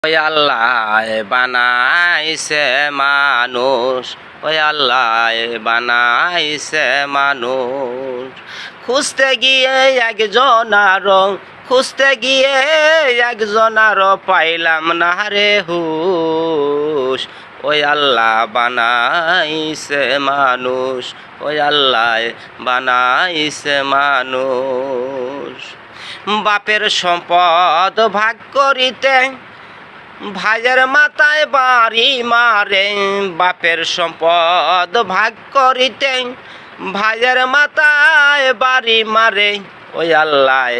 ওই আল্লাহ বানাইছে মানুষ, ওই আল্লাহ বানাইছে মানুষ। খুঁজতে গিয়ে একজনার পাইলাম না রে হুশ। ওই আল্লাহ বানাইছে মানুষ, ওই আল্লাহ বানাইছে মানুষ। বাপের সম্পদ ভাগ করিতে ভাইয়ের মাথায় বাড়ি মারে, বাপের সম্পদ ভাগ করিতে ভাইয়ের মাথায় বাড়ি মারে। ওই আল্লাহ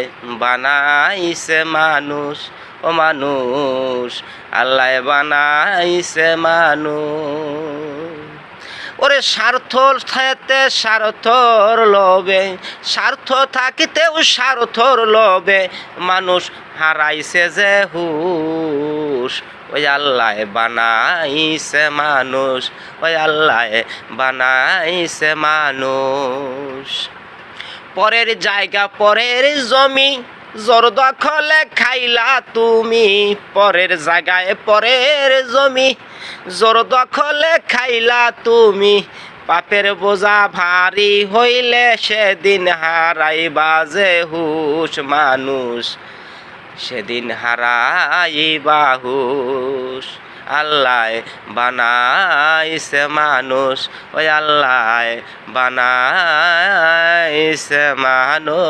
বানাইছে মানুষ, ও মানুষ আল্লাহ বানাইছে মানুষ। ওরে স্বার্থ থাকতে স্বার্থর লোভে, স্বার্থ থাকিতেও স্বার্থর লোভে মানুষ হারাইছে যে হুশ। ওই আল্লাহ বানাইছে মানুষ, ওই আল্লাহ বানাইছে মানুষ। পরের জায়গা পরের জমি জোর দখলে খাইলা তুমি, পরের জায়গায় পরের জমি জোর দখলে খাইলা তুমি। পাপের বোঝা ভারী হইলে সেদিন হারাইবা যে হুশ মানুষ, সেদিন হারাইবা হুশ। আল্লাহ বানাইছে মানুষ, ওই আল্লাহ বানাইছে মানুষ।